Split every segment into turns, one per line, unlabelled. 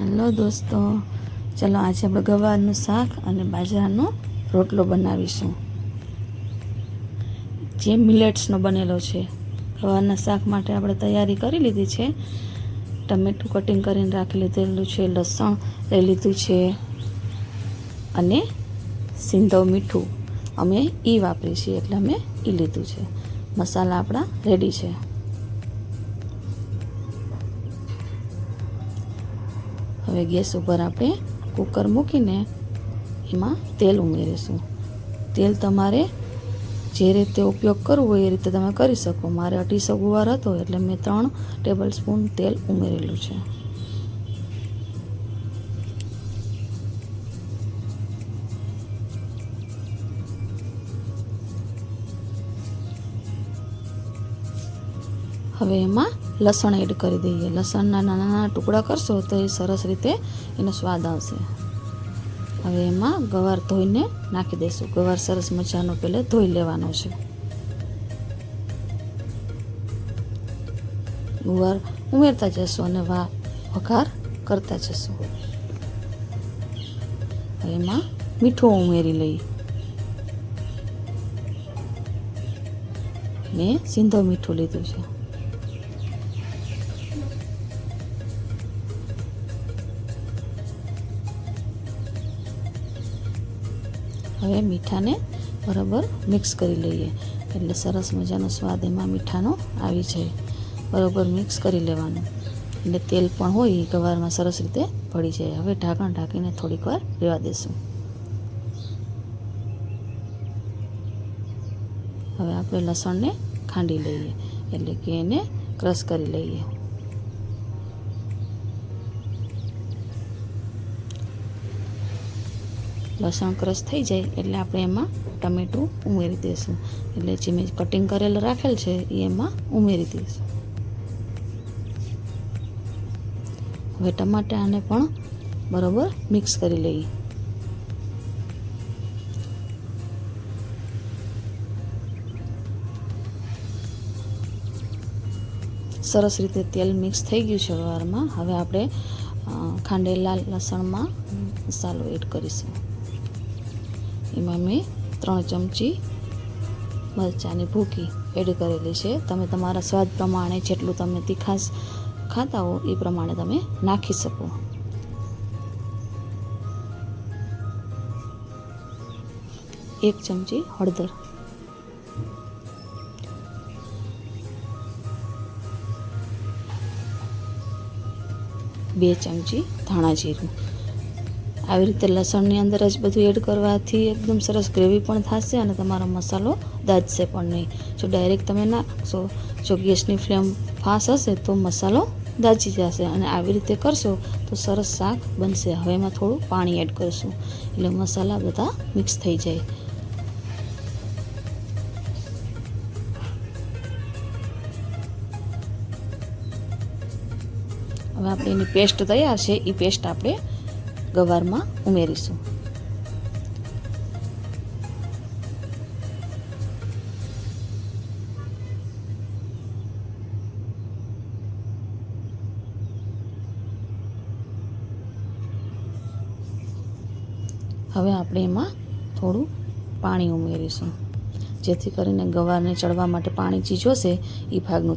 Hello દોસ્તો, ચલો આજે આપણે ગવારનું શાક અને બાજરાનો રોટલો બનાવીશું, જે મિલેટ્સનો બનેલો છે. ગવારના શાક માટે આપણે તૈયારી કરી લીધી છે. ટમેટું કટિંગ કરીને રાખી લીધેલું છે, લસણ લઈ લીધું છે અને સિંધવ મીઠું અમે વાપરીએ છીએ, એટલે અમે લીધું છે. મસાલા આપણા રેડી છે. હવે ગેસ ઉપર આપણે કુકર મૂકીને એમાં તેલ ઉમેરીશું. તેલ તમારે જે રીતે ઉપયોગ કરવો હોય એ રીતે તમે કરી શકો. મારે 250 ગુવાર હતો એટલે મેં 3 ટેબલ સ્પૂન તેલ ઉમેરેલું છે. હવે એમાં લસણ એડ કરી દઈએ. લસણના નાના નાના ટુકડા કરશો તો એ સરસ રીતે એનો સ્વાદ આવશે. હવે એમાં ગવાર ધોઈને નાખી દઈશું. ગવાર સરસ મજાનો પહેલાં ધોઈ લેવાનો છે. ગવાર ઉમેરતા જશું અને વઘાર કરતા જશું. હવે એમાં મીઠું ઉમેરી લઈએ. મેં સિંધવ મીઠું લીધું છે. હવે મીઠાને બરાબર મિક્સ કરી લઈએ, એટલે સરસ મજાનો સ્વાદ એમાં મીઠાનો આવી જાય. બરાબર મિક્સ કરી લેવાનું, એટલે તેલ પણ હોય એ ગવારમાં સરસ રીતે ભળી જાય. હવે ઢાંકણ ઢાંકીને થોડીક વાર રહેવા દઈશું. હવે આપણે લસણને ખાંડી લઈએ, એટલે કે એને ક્રશ કરી લઈએ. લસણ ક્રશ થઈ જાય એટલે આપણે એમાં ટમેટું ઉમેરી દઈશું. એટલે જે મેં કટિંગ કરેલું રાખેલ છે એ એમાં ઉમેરી દઈશું. હવે ટમાટાને પણ બરાબર મિક્સ કરી લઈએ. સરસ રીતે તેલ મિક્સ થઈ ગયું છે ગવારમાં. હવે આપણે ખાંડેલા લસણમાં મસાલો એડ કરીશું. એમાં મેં 3 ચમચી મરચાંની ભૂકી એડ કરેલી છે. તમે તમારા સ્વાદ પ્રમાણે જેટલું તમે તીખાશ ખાતા હો એ પ્રમાણે તમે નાખી શકો. એક ચમચી હળદર, 2 ચમચી ધાણા જીરું. આવી રીતે લસણની અંદર જ બધું એડ કરવાથી એકદમ સરસ ગ્રેવી પણ થશે અને તમારો મસાલો દાજશે પણ નહીં. જો ડાયરેક્ટ તમે નાખશો, જો ગેસની ફ્લેમ ફાસ્ટ હશે તો મસાલો દાજી જશે, અને આવી રીતે કરશો તો સરસ શાક બનશે. હવે એમાં થોડું પાણી એડ કરશું એટલે મસાલા બધા મિક્સ થઈ જાય. હવે આપણે એની પેસ્ટ તૈયાર છે, એ પેસ્ટ આપણે ગવારમાં ઉમેરીશું. હવે આપણે એમાં થોડું પાણી ઉમેરીશું, જેથી કરીને ગવારને ચડવા માટે પાણી જે જોશે એ ભાગનું.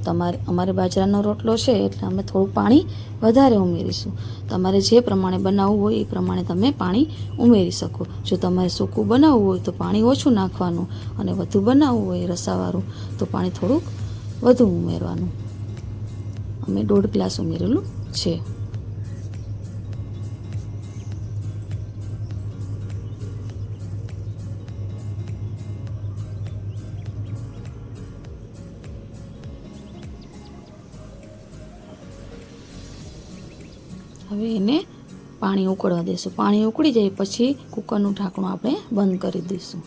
અમારે બાજરાનો રોટલો છે એટલે અમે થોડું પાણી વધારે ઉમેરીશું. તમારે જે પ્રમાણે બનાવવું હોય એ પ્રમાણે તમે પાણી ઉમેરી શકો. જો તમારે સૂકું બનાવવું હોય તો પાણી ઓછું નાખવાનું, અને વધુ બનાવવું હોય રસાવાળું તો પાણી થોડુંક વધુ ઉમેરવાનું. અમે 1.5 ગ્લાસ ઉમેરેલું છે. હવે એને પાણી ઉકળવા દઈશું. પાણી ઉકળી જાય પછી કુકરનું ઢાંકણું આપણે બંધ કરી દઈશું.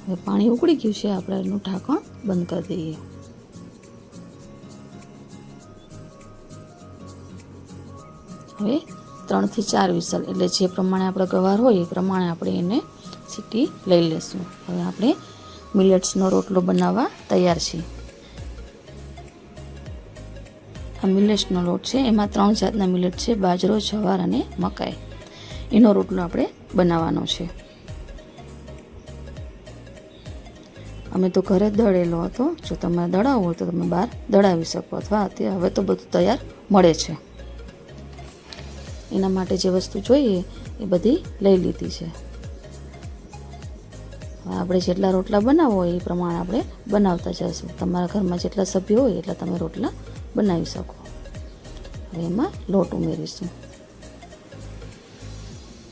હવે પાણી ઉકળી ગયું છે, આપણે એનું ઢાંકણ બંધ કરી દઈએ. હવે 3 થી 4 વિસલ, એટલે જે પ્રમાણે આપણે ગવાર હોય એ પ્રમાણે આપણે એને સીટી લઈ લેશું. હવે આપણે મિલેટ્સનો રોટલો બનાવવા તૈયાર છીએ. આ મિલેટ્સનો લોટ છે. એમાં 3 જાતના મિલેટ છે, બાજરો, જવાર અને મકાઈ. એનો રોટલો આપણે બનાવવાનો છે. અમે તો ઘરે જ દળેલો હતો. જો તમે દળાવવો હોય તો તમે બહાર દળાવી શકો, અથવા અત્યારે હવે તો બધું તૈયાર મળે છે. એના માટે જે વસ્તુ જોઈએ એ બધી લઈ લીધી છે. આપણે જેટલા રોટલા બનાવવો હોય એ પ્રમાણે આપણે બનાવતા જઈશું. તમારા ઘરમાં જેટલા સભ્યો હોય એટલા તમે રોટલા બનાવી શકો. હવે એમાં લોટ ઉમેરીશું.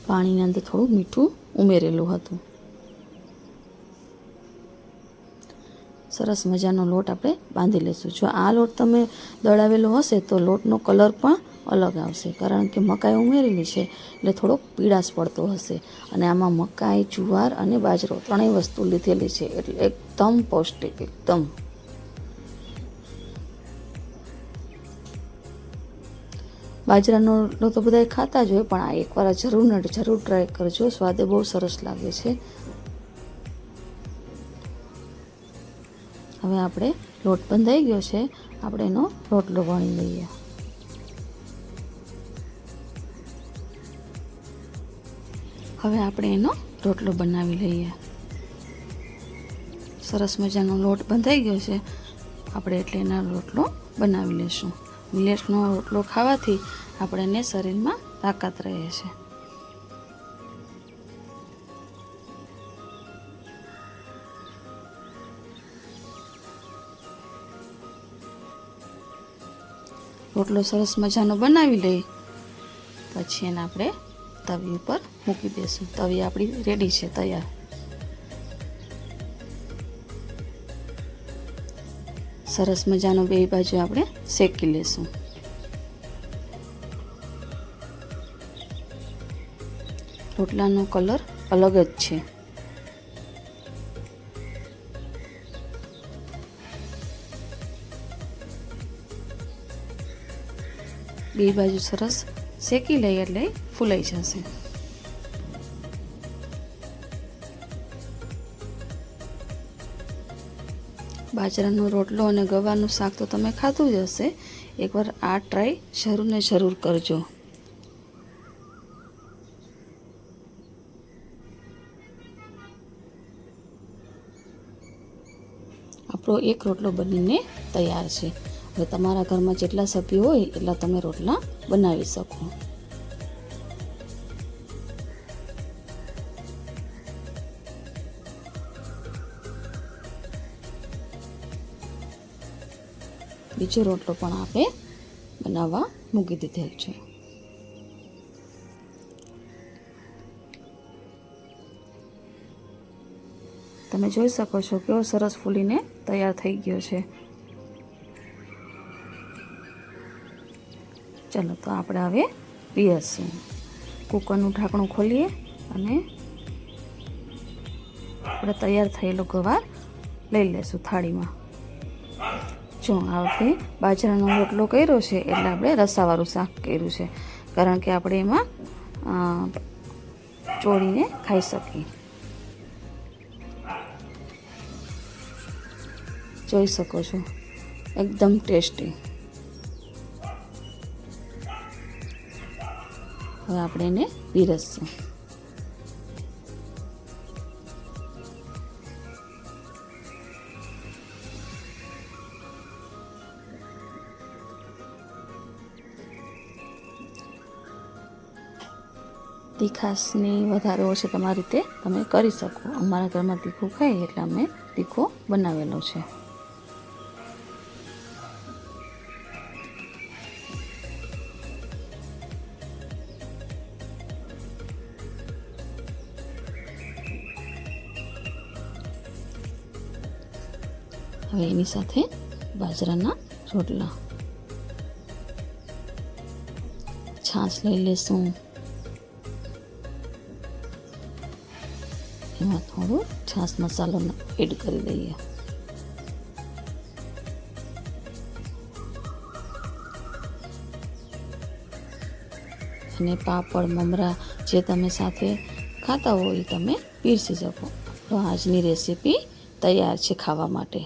પાણીની અંદર થોડું મીઠું ઉમેરેલું હતું. સરસ મજાનો લોટ આપણે બાંધી લઈશું. જો આ લોટ તમે દળાવેલો હશે તો લોટનો કલર પણ અલગ આવશે, કારણ કે મકાઈ ઉમેરેલી છે એટલે થોડોક પીળાશ પડતો હશે. અને આમાં મકાઈ, જુવાર અને બાજરો ત્રણેય વસ્તુ લીધેલી છે, એટલે એકદમ પૌષ્ટિક. એકદમ બાજરાનો રોટલો તો બધા ખાતા જ હોય, પણ આ એકવાર જરૂર ટ્રાય કરજો. સ્વાદે બહુ સરસ લાગે છે. હવે આપણે લોટ બંધાઈ ગયો છે, આપણે એનો રોટલો વણી લઈએ. હવે આપણે એનો રોટલો બનાવી લઈએ. સરસ મજાનો લોટ બંધાઈ ગયો છે આપણે, એટલે એનો રોટલો બનાવી લઈશું. મિલેટ્સનો રોટલો ખાવાથી આપણને શરીરમાં તાકાત રહે છે. રોટલો સરસ મજાનો બનાવી લઈ પછી એને આપણે તવી ઉપર મૂકી દઈશું. તવી આપણી રેડી છે, તૈયાર. સરસ મજાનો બે બાજુ આપણે શેકી લેશું. રોટલાનો કલર અલગ જ છે. બે બાજુ સરસ શેકી લઈએ એટલે ફૂલાઈ જશે. બાજરાનો રોટલો અને ગવારનું શાક તો તમે ખાધું જ હશે. એકવાર આ ટ્રાય જરૂર ને જરૂર કરજો. આપણો એક રોટલો બનીને તૈયાર છે. હવે તમારા ઘરમાં જેટલા સભ્યો હોય એટલા તમે રોટલા બનાવી શકો. બીજો રોટલો પણ આપણે બનાવવા મૂકી દીધેલ છે. તમે જોઈ શકો છો કેવો સરસ ફૂલીને તૈયાર થઈ ગયો છે. ચાલો તો આપણે હવે પીરસીએ. કુકરનું ઢાંકણું ખોલીએ અને આપણે તૈયાર થયેલો ગવાર લઈ લઈશું થાળીમાં. જો આપણે બાજરાનો રોટલો કર્યો છે એટલે આપણે રસાવાળું શાક કર્યું છે, કારણ કે આપણે એમાં ચોળીને ખાઈ શકીએ. જોઈ શકો છો એકદમ ટેસ્ટી. હવે આપણે એને પીરસશું. તીખાશની વધારે ઓછી તમારી રીતે તમે કરી શકો. અમારા ઘરમાં તીખું ખાય એટલે અમે તીખો બનાવેલો છે. હવે એની સાથે બાજરાના રોટલા, છાશ લઈ લેશું. એમાં થોડું છાશ મસાલો એડ કરી દઈએ. અને પાપડ, મમરા જે તમે સાથે ખાતા હો એ તમે પીરસી શકો. તો આજની રેસીપી તૈયાર છે ખાવા માટે.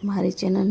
મારી ચેનલને